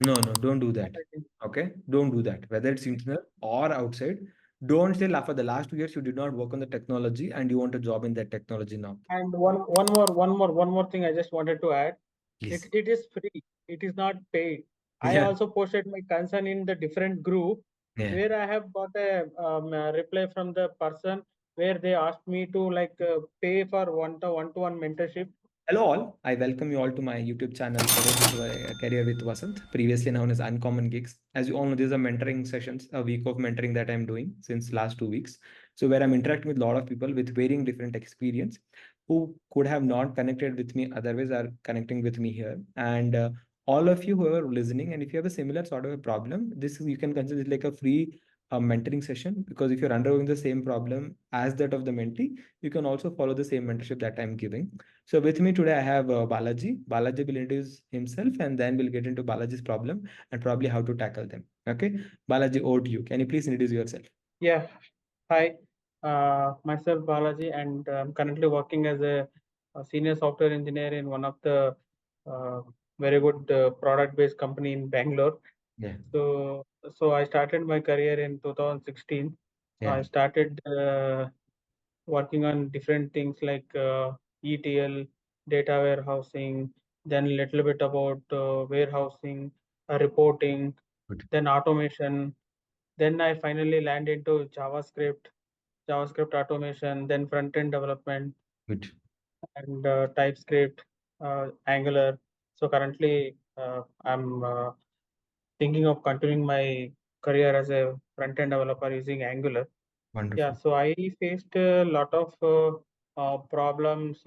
No, no, don't do What that. I think. Okay, don't do that. Whether it's internal or outside, don't say for the last 2 years you did not work on the technology and you want a job in that technology now. And one more thing I just wanted to add. Please. It is free. It is not paid. I Yeah, also posted my concern in the different group yeah. where I have got a reply from the person where they asked me to pay for one-to-one mentorship. Hello all, I welcome you all to my YouTube channel Career with Vasant, previously known as Uncommon Gigs. As you all know, these are mentoring sessions, a week of mentoring that I'm doing since last 2 weeks. So where I'm interacting with a lot of people with varying different experience who could have not connected with me otherwise are connecting with me here. And all of you who are listening, and if you have a similar sort of a problem, this you can consider it like a free mentoring session, because if you're undergoing the same problem as that of the mentee, you can also follow the same mentorship that I'm giving. So with me today, I have Balaji. Balaji will introduce himself and then we'll get into Balaji's problem and probably how to tackle them. Okay. Balaji, over to you. Can you please introduce yourself? Yeah. Hi. Myself Balaji, and I'm currently working as a senior software engineer in one of the uh, very good product-based company in Bangalore. Yeah. So I started my career in 2016. Yeah. I started working on different things like ETL, data warehousing, then a little bit about warehousing, reporting, Good. then automation. Then I finally land into JavaScript automation, then front-end development Good. and TypeScript, Angular. So currently, I'm thinking of continuing my career as a front-end developer using Angular. Yeah, Wonderful. so I faced a lot of problems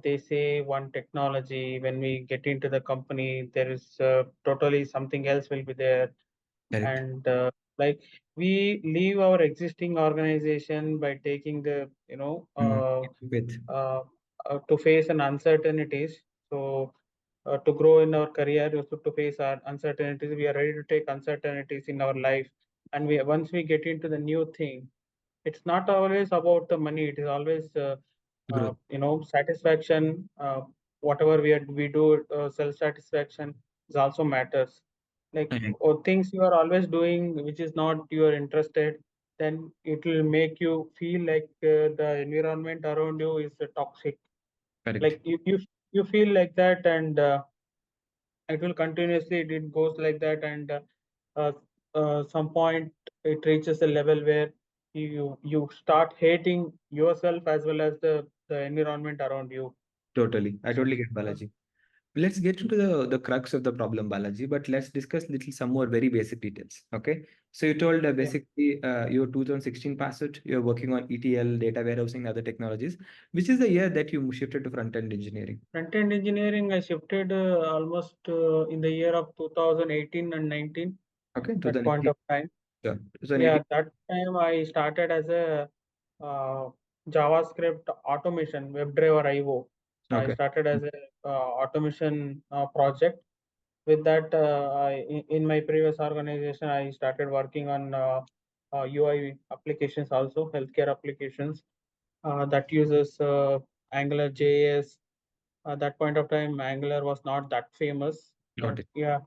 they say one technology, when we get into the company, there is totally something else will be there. Correct. And we leave our existing organization by taking the, Mm. With. uh, to face an uncertainties. So to grow in our career, also to face our uncertainties, we are ready to take uncertainties in our life. And we once we get into the new thing, it's not always about the money. It is always Growth. satisfaction. Whatever we do, self satisfaction is also matters. Like Correct. or things you are always doing which is not you are interested, then it will make you feel like the environment around you is toxic. Correct. Like you feel like that, and it will continuously it goes like that, and uh, some point it reaches a level where you start hating yourself as well as the environment around you. Totally. I So totally get uh, Balaji. Let's get into the crux of the problem, Balaji, but let's discuss little some more very basic details. Okay. So you told yeah, basically you're 2016 pass out, you're working on ETL, data warehousing, other technologies. Which is the year that you shifted to front-end engineering? front-end engineering I shifted almost in the year of 2018 and 19, Okay, that point 2018. of time. Sure. Yeah, 2018. that time I started as a JavaScript automation WebDriver IO. I Okay. started as a automation project. With that, in my previous organization, I started working on UI applications, also healthcare applications that uses Angular JS. At that point of time, Angular was not that famous, Got but it. yeah.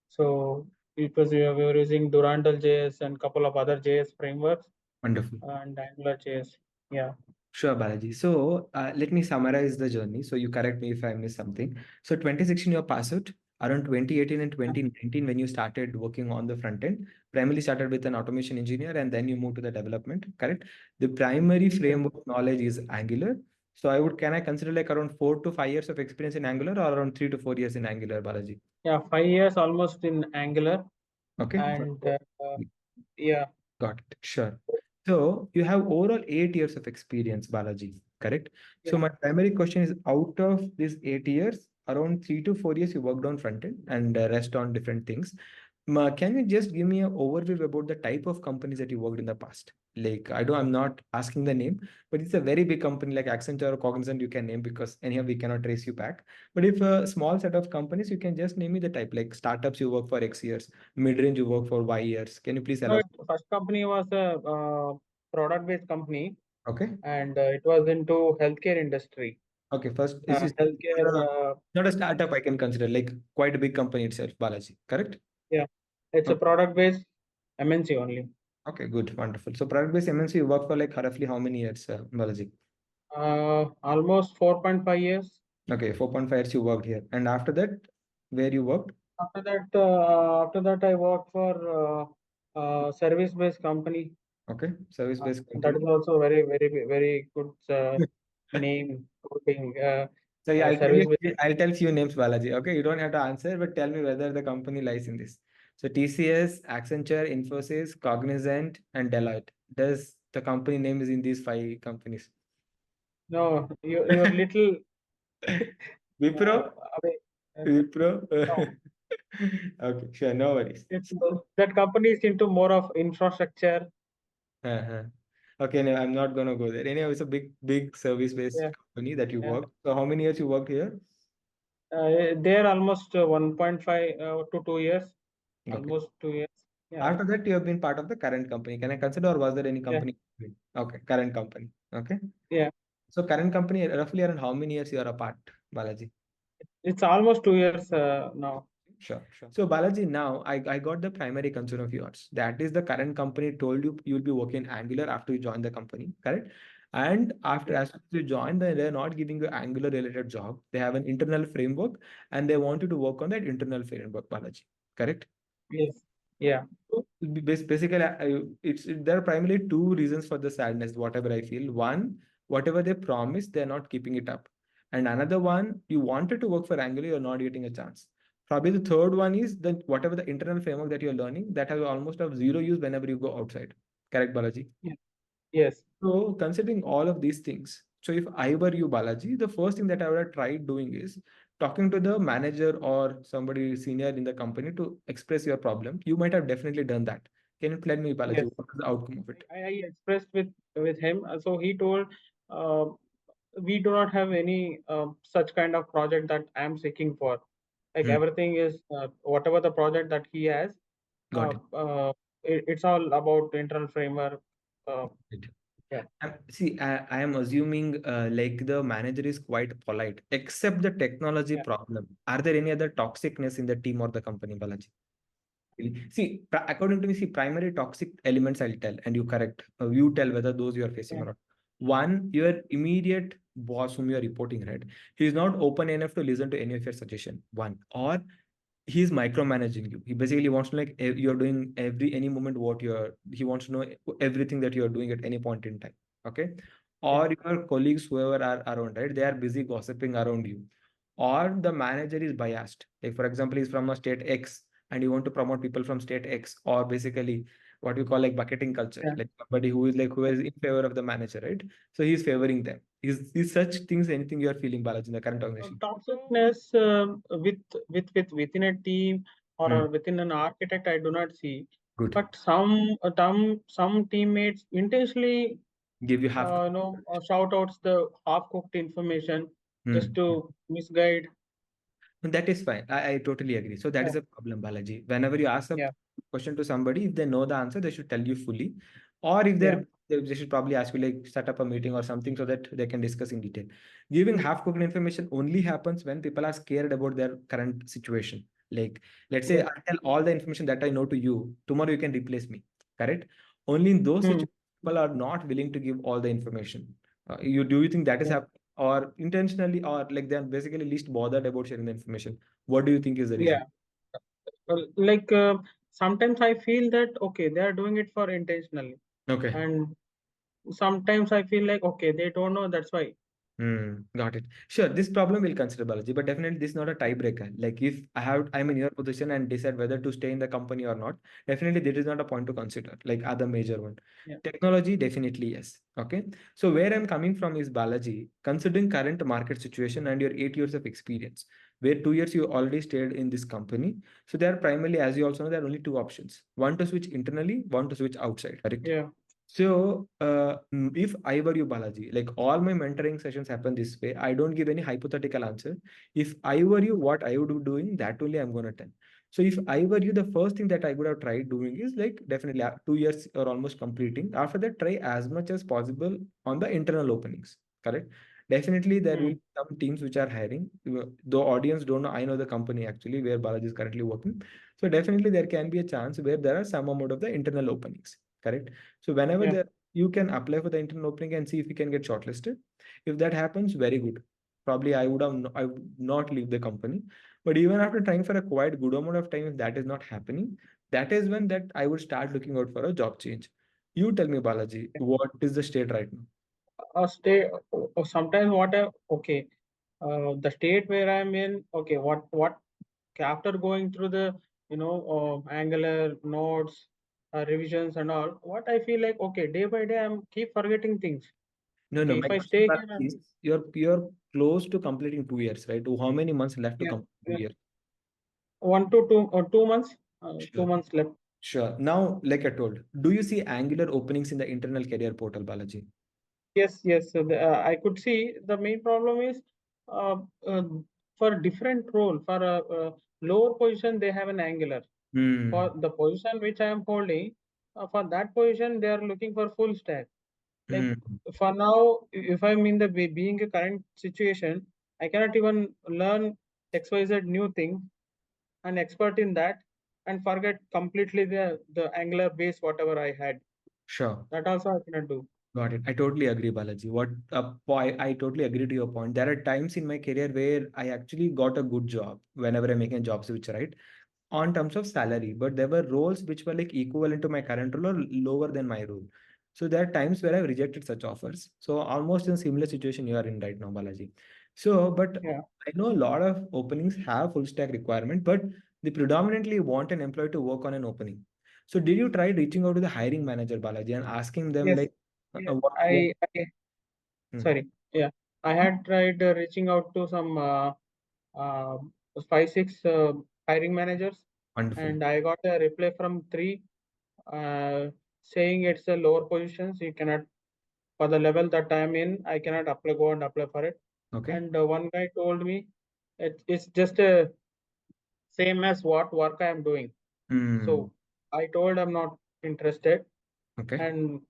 So it was we were using Durandal JS and couple of other JS frameworks Wonderful. and Angular JS. Yeah. Sure, Balaji. So let me summarize the journey. So you correct me if I miss something. So 2016, you pass out. Around 2018 and 2019, when you started working on the front end, primarily started with an automation engineer and then you moved to the development, correct? The primary Yeah. framework knowledge is Angular. So can I consider like around 4 to 5 years of experience in Angular or around 3 to 4 years in Angular, Balaji? Yeah, 5 years almost in Angular, Okay. and yeah, Got it. Sure. So you have overall 8 years of experience, Balaji, correct? So yeah. my primary question is, out of these 8 years, around 3 to 4 years you worked on front end and rest on different things. Can you just give me an overview about the type of companies that you worked in the past? Like, I'm not asking the name, but it's a very big company like Accenture or Cognizant you can name, because anyhow we cannot trace you back. But if a small set of companies, you can just name me the type, like startups you work for X years, mid-range you work for Y years. Can you please No, allow? first company was a product-based company, Okay. and it was into healthcare industry. Okay, first, is healthcare. not a startup I can consider, like quite a big company itself, Balaji, correct? Yeah, it's a Okay, product-based MNC only. okay, good, wonderful. So product-based MNC, you work for like roughly how many years, Balaji? Almost 4.5 years. Okay, 4.5 years you worked here. And after that, where you worked? After that, I worked for service-based company. Okay, service-based That company. is also very good name. Quoting, So yeah, service-based. I'll tell few names, Balaji. Okay, you don't have to answer, but tell me whether the company lies in this. So TCS, Accenture, Infosys, Cognizant, and Deloitte. Does the company name is in these five companies? No, you're little Wipro? away. Wipro? No, Okay, sure, no worries. it's that company is into more of infrastructure. Uh-huh. Okay, no, I'm not gonna go there. Anyway, it's a big service-based Yeah, company that you yeah. work. So how many years you worked here? They're almost 1.5 to 2 years. Okay. Almost 2 years. Yeah, After that, you have been part of the current company. Can I consider, or was there any yeah, company? Okay, current company. Okay. yeah. So current company, roughly around how many years you are apart, Balaji? It's almost 2 years now. Sure, sure. So Balaji, now I got the primary concern of yours. That is the current company told you you'll be working Angular after you join the company, correct? And after Yeah. as soon as you join, they're not giving you Angular related job. They have an internal framework and they want you to work on that internal framework, Balaji. Correct? Yes. Yeah. So, basically, there are primarily two reasons for the sadness, whatever I feel. One, whatever they promise, they're not keeping it up. And another one, you wanted to work for Angular, you're not getting a chance. Probably the third one is that whatever the internal framework that you're learning, that has almost of zero use whenever you go outside. Correct, Balaji? Yeah. Yes. So considering all of these things, so if I were you, Balaji, the first thing that I would have tried doing is talking to the manager or somebody senior in the company to express your problem. You might have definitely done that. Can you tell me, Balaji, Yes. what is the outcome of it? I expressed with him. So he told, uh, we do not have any such kind of project that I am seeking for. Like Hmm, everything is whatever the project that he has. got Uh, it. uh, it's all about the internal framework. Uh, Right. yeah. See, I am assuming like the manager is quite polite, except the technology Yeah. problem. Are there any other toxicness in the team or the company, Balaji? Really. See, according to me, see, primary toxic elements I'll tell, and you correct. You tell whether those you are facing Yeah. or not. One, your immediate boss whom you are reporting, right? He's not open enough to listen to any of your suggestion. One, or he's micromanaging you. He basically wants to like you're doing any moment what you're. He wants to know everything that you are doing at any point in time. Okay, Yeah. or your colleagues whoever are around, right? They are busy gossiping around you, or the manager is biased. Like for example, he's from a state X and you want to promote people from state X, or basically what we call like bucketing culture, Yeah. like somebody who is in favor of the manager, right? So he's favoring them. Is such things anything you are feeling, Balaji, in the current organization? Toxicness within a team or Hmm. within an architect, I do not see. Good. But some teammates intentionally, Give you half. shout outs the half cooked information just Hmm. to misguide. That is fine. I totally agree. So that Yeah. is a problem, Balaji. Whenever you ask a Yeah. question to somebody, if they know the answer, they should tell you fully. Or if Yeah. they should probably ask you like set up a meeting or something so that they can discuss in detail. Giving half-cooked information only happens when people are scared about their current situation. Like, let's say Yes. I tell all the information that I know to you, tomorrow you can replace me. Correct? Only in those Hmm. situations, people are not willing to give all the information. Do you think that is Yeah. happening? Or intentionally, or like they're basically least bothered about sharing the information? What do you think is the reason? Yeah. Like sometimes I feel that okay, they are doing it for intentionally, Okay. and sometimes I feel like okay, they don't know. That's why. Got it. Sure, this problem will consider biology, but definitely this is not a tiebreaker. Like if I'm in your position and decide whether to stay in the company or not, definitely there is not a point to consider, like other major one. Yeah. Technology, definitely yes. Okay. So where I'm coming from is biology, considering current market situation and your 8 years of experience, where 2 years you already stayed in this company. So there are primarily, as you also know, there are only two options. One to switch internally, one to switch outside. Correct? Yeah. So, if I were you, Balaji, like all my mentoring sessions happen this way, I don't give any hypothetical answer. If I were you, what I would be doing, that only I'm going to tell. So, if I were you, the first thing that I would have tried doing is like definitely 2 years or almost completing. After that, try as much as possible on the internal openings. Correct? Definitely, there will Mm. be some teams which are hiring. The audience don't know. I know the company actually where Balaji is currently working. So definitely there can be a chance where there are some amount of the internal openings. Correct. So whenever Yeah. there you can apply for the internal opening and see if you can get shortlisted. If that happens, very good. Probably I would not leave the company. But even after trying for a quite good amount of time, if that is not happening, that is when that I would start looking out for a job change. You tell me, Balaji, what is the state right now? Stay. Sometimes what? Okay. The state where I'm in. Okay. What? After going through the Angular nodes, revisions and all, what I feel like, okay, day by day I'm keep forgetting things. No, no. Okay, My if I question stay Balaji, here, is you're close to completing 2 years, right? How many months left to yeah, complete two yeah, years? 1 to 2 months, Sure. 2 months left. Sure. Now, like I told, do you see Angular openings in the internal career portal, Balaji? Yes, yes. So I could see the main problem is uh, uh, for different role, for a lower position, they have an Angular. For Hmm. the position which I am holding, for that position, they are looking for full stack. Like Hmm. for now, if I'm in the being a current situation, I cannot even learn XYZ new thing and expert in that and forget completely the Angular base whatever I had. Sure. That also I cannot do. Got it. I totally agree, Balaji. I totally agree to your point. There are times in my career where I actually got a good job whenever I'm making a job switch, right? On terms of salary, but there were roles which were like equivalent to my current role or lower than my role. So there are times where I've rejected such offers. So almost in a similar situation you are in right now, Balaji. So, but Yeah. I know a lot of openings have full stack requirement, but they predominantly want an employee to work on an opening. So did you try reaching out to the hiring manager, Balaji, and asking them Yes. like Yeah. what I hmm, sorry. Yeah. I had tried reaching out to some uh, 5, 6 hiring managers, wonderful. and I got a reply from three uh, saying it's a lower positions. You cannot for the level that I'm in. I cannot apply go and apply for it. Okay. And one guy told me it's just a same as what work I am doing. Hmm. So I told I'm not interested. Okay. And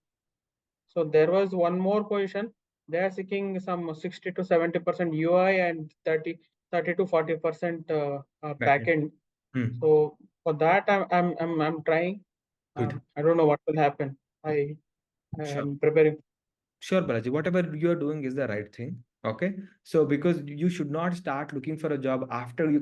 so there was one more position. They are seeking some 60 to 70% UI and 30 to 40% Back end. backend. Hmm. So for that, I'm trying. Good. I don't know what will happen. I Sure. am preparing. Sure, Balaji. Whatever you're doing is the right thing. Okay. So because you should not start looking for a job after you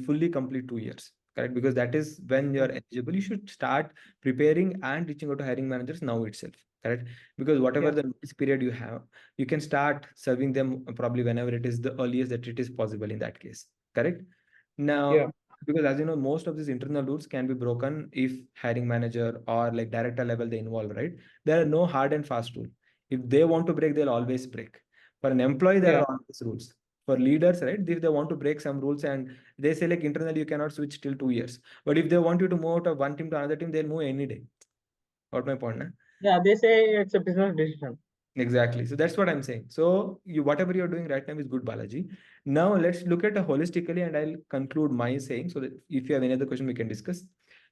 fully complete 2 years. Correct. Because that is when you're Yeah, eligible. You should start preparing and reaching out to hiring managers now itself. Correct. Because whatever yeah, the notice period you have, you can start serving them probably whenever it is the earliest that it is possible in that case. Correct. yeah, Now, because as you know, most of these internal rules can be broken if hiring manager or like director level they involve, right? There are no hard and fast rule. If they want to break, they'll always break. For an employee, there yeah, are always rules. For leaders, right? If they want to break some rules and they say like internally you cannot switch till 2 years. But if they want you to move out of one team to another team, they'll move any day. Got my point, na? yeah. They say it's a business decision. Exactly. So that's what I'm saying. So you whatever you're doing right now is good, Balaji. Now let's look at it holistically, and I'll conclude my saying so that if you have any other question, we can discuss.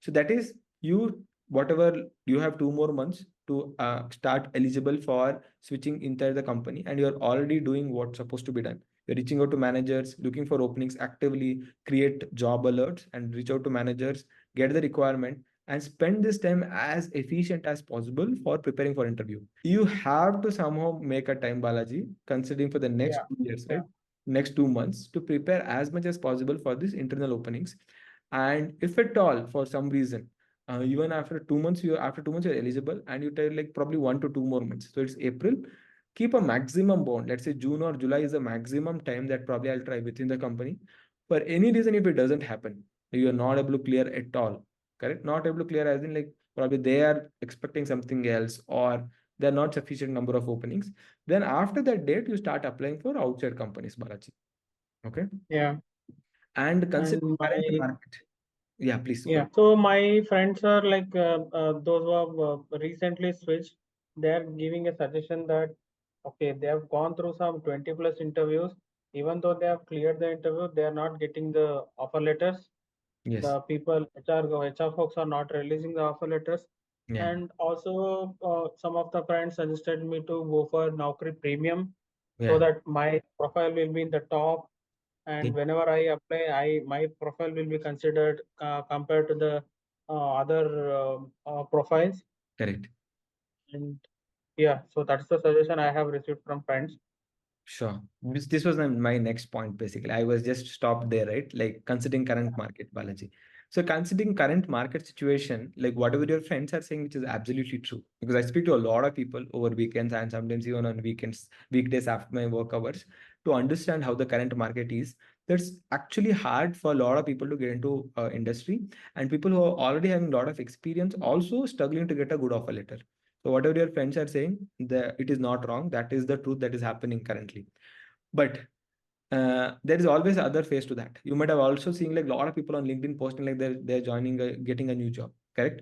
So that is you whatever you have 2 more months to start eligible for switching inside the company, and you're already doing what's supposed to be done. You're reaching out to managers, looking for openings actively, create job alerts, and reach out to managers, get the requirement, and spend this time as efficient as possible for preparing for interview. You have to somehow make a time, Balaji, considering for the next Yeah, 2 years, yeah, right? Next 2 months to prepare as much as possible for these internal openings. And if at all, for some reason, even after 2 months you're eligible, and you tell like probably 1 to 2 more months. So it's April. Keep a maximum bond. Let's say June or July is the maximum time that probably I'll try within the company. For any reason, if it doesn't happen, you are not able to clear at all. Correct? Not able to clear as in like probably they are expecting something else or there are not sufficient number of openings. Then after that date, you start applying for outside companies, Balaji. Okay. yeah. And consider And current my market. Yeah, please go Yeah, ahead. so my friends are like those who have recently switched. They are giving a suggestion that okay, they have gone through some 20 plus interviews. Even though they have cleared the interview, they are not getting the offer letters. Yes. The people HR folks are not releasing the offer letters. Yeah. And also, some of the friends suggested me to go for Naukri Premium. so Yeah. that my profile will be in the top, Yeah. and whenever I apply, my profile will be considered compared to the other profiles. Correct. And yeah, so that's the suggestion I have received from friends. Sure. This was my next point, basically. I was just stopped there, right? Like considering current market, Balaji. So considering current market situation, like whatever your friends are saying, which is absolutely true. Because I speak to a lot of people over weekends and sometimes even on weekends, weekdays after my work hours to understand how the current market is. That's actually hard for a lot of people to get into industry, and people who are already having a lot of experience also struggling to get a good offer letter. So whatever your friends are saying, it is not wrong. That is the truth that is happening currently. But there is always other phase to that. You might have also seen like a lot of people on LinkedIn posting like they're joining getting a new job. Correct?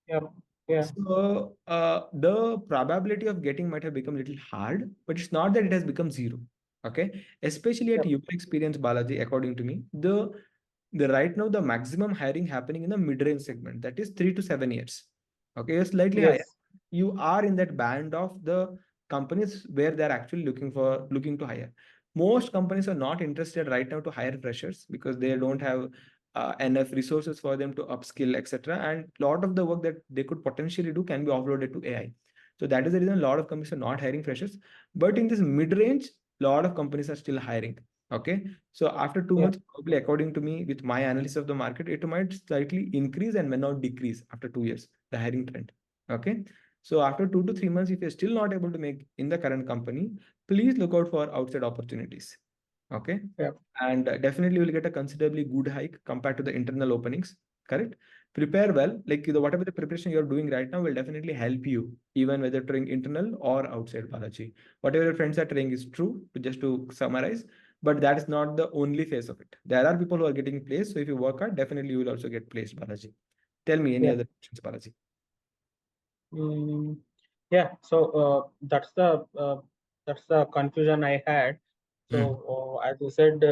Yeah, yeah, So the probability of getting might have become a little hard, but it's not that it has become zero. Okay, especially yeah, at your experience, Balaji. According to me, the right now the maximum hiring happening in the mid-range segment, that is 3 to 7 years. Okay, you're slightly higher. yes, You are in that band of the companies where they're actually looking to hire. Most companies are not interested right now to hire freshers because they don't have enough resources for them to upskill, etc. And a lot of the work that they could potentially do can be offloaded to AI. So that is the reason a lot of companies are not hiring freshers. But in this mid-range, a lot of companies are still hiring. Okay. So after two yeah, months, probably according to me, with my analysis of the market, it might slightly increase and may not decrease after 2 years, the hiring trend. Okay. So after 2 to 3 months, if you're still not able to make in the current company, please look out for outside opportunities. Okay. yeah, And definitely you will get a considerably good hike compared to the internal openings. Correct. Prepare well. Like whatever the preparation you're doing right now will definitely help you, even whether trying internal or outside, Balaji. Whatever your friends are trying is true, just to summarize, but that is not the only phase of it. There are people who are getting placed. So if you work hard, definitely you will also get placed, Balaji. Tell me any yeah. other questions, Balaji. Mm, yeah, so that's the confusion I had. So Hmm. as you said,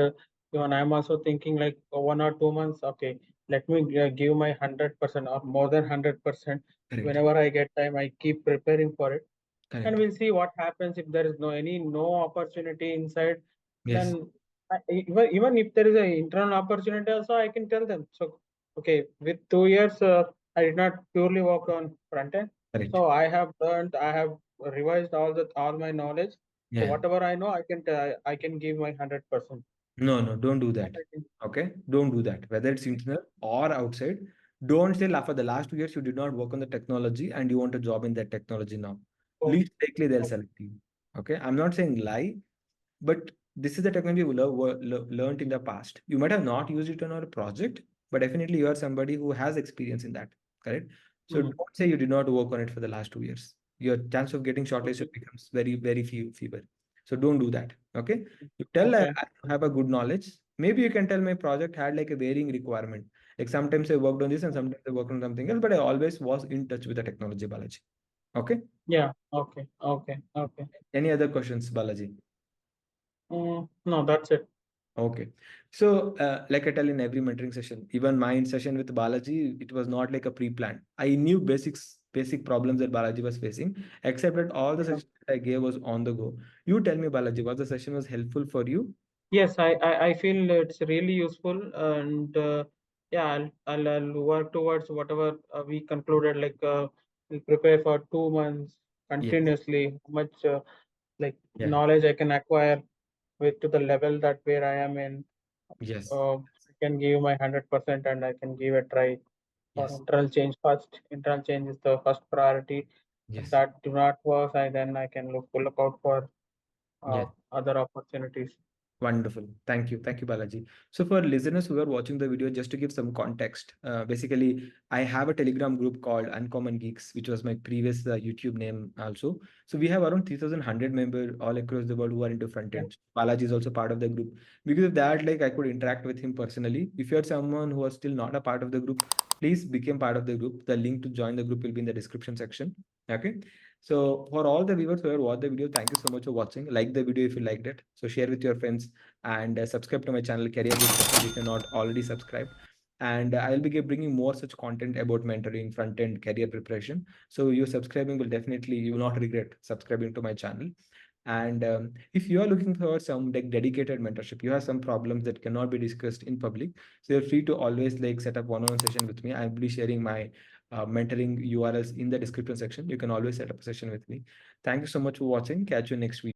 even I'm also thinking like 1 or 2 months. Okay, let me give my 100% or more than 100%. Correct. Whenever I get time, I keep preparing for it, and Correct. we'll see what happens. If there is no opportunity inside, Yes. then even if there is an internal opportunity also, I can tell them. So okay, with 2 years, I did not purely work on front end, Correct. so I have learned, I have revised all my knowledge. So Yeah. whatever I know, I can give my 100%. No, no, don't do What that. I can. Okay, don't do that. Whether it's internal or outside, don't say, "La, for the last 2 years you did not work on the technology and you want a job in that technology now." Oh, Least likely they'll oh, select you. Okay, I'm not saying lie, but this is the technology we learned in the past. You might have not used it on a project, but definitely you are somebody who has experience in that. Correct. So mm, don't say you did not work on it for the last 2 years. Your chance of getting shortlisted okay, becomes very, very feeble. So don't do that. Okay. You tell okay, I have a good knowledge. Maybe you can tell my project had like a varying requirement. Like sometimes I worked on this and sometimes I worked on something else, but I always was in touch with the technology, Balaji. Okay. yeah, okay, okay, okay. Any other questions, Balaji? No, that's it. Okay. So, like I tell in every mentoring session, even my session with Balaji, it was not like a pre-planned. I knew basic problems that Balaji was facing, except that all the Yeah. sessions that I gave was on the go. You tell me, Balaji, was the session was helpful for you? Yes, I feel it's really useful, and yeah, I'll work towards whatever we concluded. Like we'll prepare for 2 months Yes. continuously. How much like Yeah. knowledge I can acquire with to the level that where I am in. Yes. I can give my 100%, and I can give a try for Yes. internal change first. Internal change is the first priority. If Yes. that do not work, then I can look out for Yes. other opportunities. Wonderful. Thank you. Thank you, Balaji. So for listeners who are watching the video, just to give some context, basically, I have a Telegram group called Uncommon Geeks, which was my previous YouTube name also. So we have around 3,100 members all across the world who are into front Yeah. end. Balaji is also part of the group. Because of that, like I could interact with him personally. If you're someone who is still not a part of the group, please become part of the group. The link to join the group will be in the description section. Okay. So for all the viewers who have watched the video, thank you so much for watching. Like the video if you liked it. So share with your friends and subscribe to my channel Career with Vasanth if you're not already subscribed. And I'll be bringing more such content about mentoring, front end, career preparation. So you subscribing will definitely, you will not regret subscribing to my channel. And if you are looking for some like dedicated mentorship, you have some problems that cannot be discussed in public, so you're free to always like set up one-on-one session with me. I'll be sharing my mentoring URLs in the description section. You can always set up a session with me. Thank you so much for watching. Catch you next week.